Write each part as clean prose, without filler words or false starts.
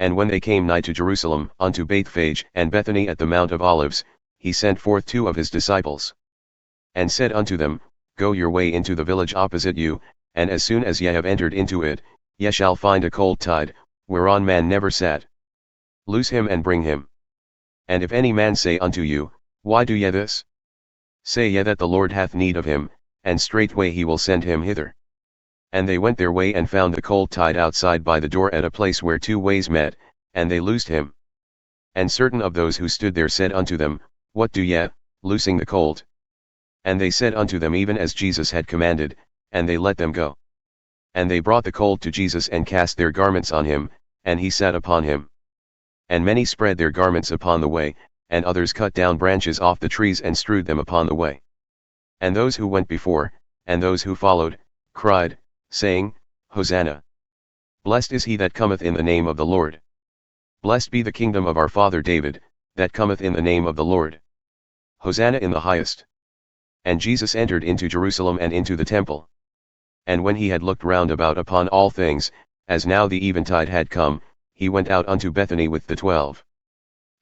And when they came nigh to Jerusalem, unto Bethphage and Bethany at the Mount of Olives, he sent forth 2 of his disciples, and said unto them, Go your way into the village opposite you, and as soon as ye have entered into it, ye shall find a colt tied, whereon man never sat. Loose him and bring him. And if any man say unto you, Why do ye this? Say ye that the Lord hath need of him, and straightway he will send him hither. And they went their way and found the colt tied outside by the door at a place where 2 ways met, and they loosed him. And certain of those who stood there said unto them, What do ye, loosing the colt? And they said unto them even as Jesus had commanded, and they let them go. And they brought the colt to Jesus and cast their garments on him, and he sat upon him. And many spread their garments upon the way, and others cut down branches off the trees and strewed them upon the way. And those who went before, and those who followed, cried, saying, Hosanna! Blessed is he that cometh in the name of the Lord. Blessed be the kingdom of our father David, that cometh in the name of the Lord. Hosanna in the highest. And Jesus entered into Jerusalem and into the temple. And when he had looked round about upon all things, as now the eventide had come, he went out unto Bethany with the 12.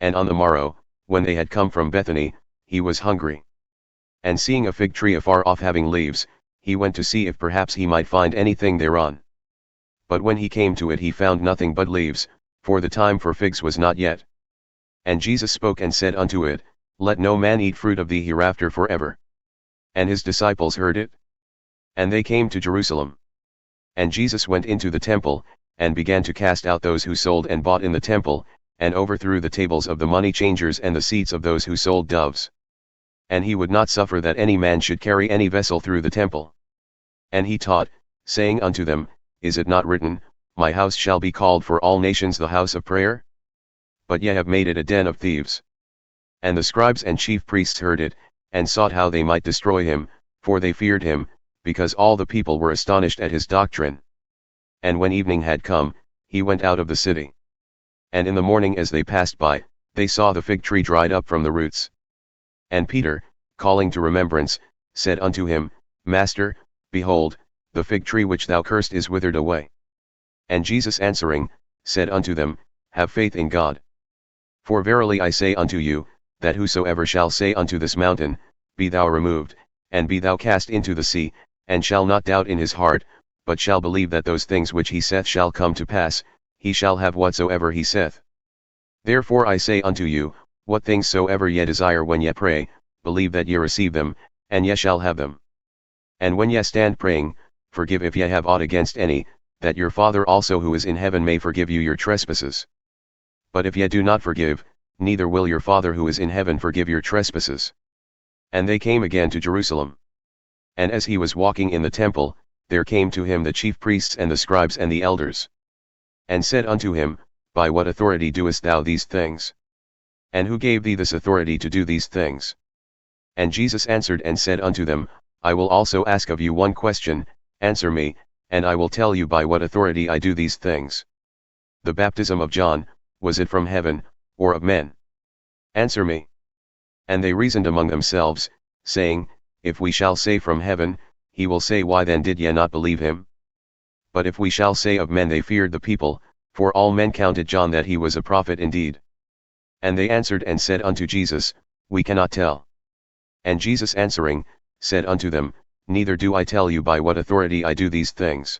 And on the morrow, when they had come from Bethany, he was hungry. And seeing a fig tree afar off having leaves, he went to see if perhaps he might find anything thereon. But when he came to it he found nothing but leaves, for the time for figs was not yet. And Jesus spoke and said unto it, Let no man eat fruit of thee hereafter forever. And his disciples heard it. And they came to Jerusalem. And Jesus went into the temple, and began to cast out those who sold and bought in the temple, and overthrew the tables of the money changers and the seats of those who sold doves. And he would not suffer that any man should carry any vessel through the temple. And he taught, saying unto them, Is it not written, My house shall be called for all nations the house of prayer? But ye have made it a den of thieves. And the scribes and chief priests heard it, and sought how they might destroy him, for they feared him, because all the people were astonished at his doctrine. And when evening had come, he went out of the city. And in the morning as they passed by, they saw the fig tree dried up from the roots. And Peter, calling to remembrance, said unto him, Master, behold, the fig tree which thou cursed is withered away. And Jesus answering, said unto them, Have faith in God. For verily I say unto you, that whosoever shall say unto this mountain, Be thou removed, and be thou cast into the sea, and shall not doubt in his heart, but shall believe that those things which he saith shall come to pass, he shall have whatsoever he saith. Therefore I say unto you, what things soever ye desire when ye pray, believe that ye receive them, and ye shall have them. And when ye stand praying, forgive if ye have aught against any, that your Father also who is in heaven may forgive you your trespasses. But if ye do not forgive, neither will your Father who is in heaven forgive your trespasses. And they came again to Jerusalem. And as he was walking in the temple, there came to him the chief priests and the scribes and the elders. And said unto him, By what authority doest thou these things? And who gave thee this authority to do these things? And Jesus answered and said unto them, I will also ask of you one question, answer me, and I will tell you by what authority I do these things. The baptism of John, was it from heaven, or of men? Answer me. And they reasoned among themselves, saying, If we shall say from heaven, he will say, Why then did ye not believe him? But if we shall say of men, they feared the people, for all men counted John that he was a prophet indeed. And they answered and said unto Jesus, We cannot tell. And Jesus answering, said unto them, Neither do I tell you by what authority I do these things.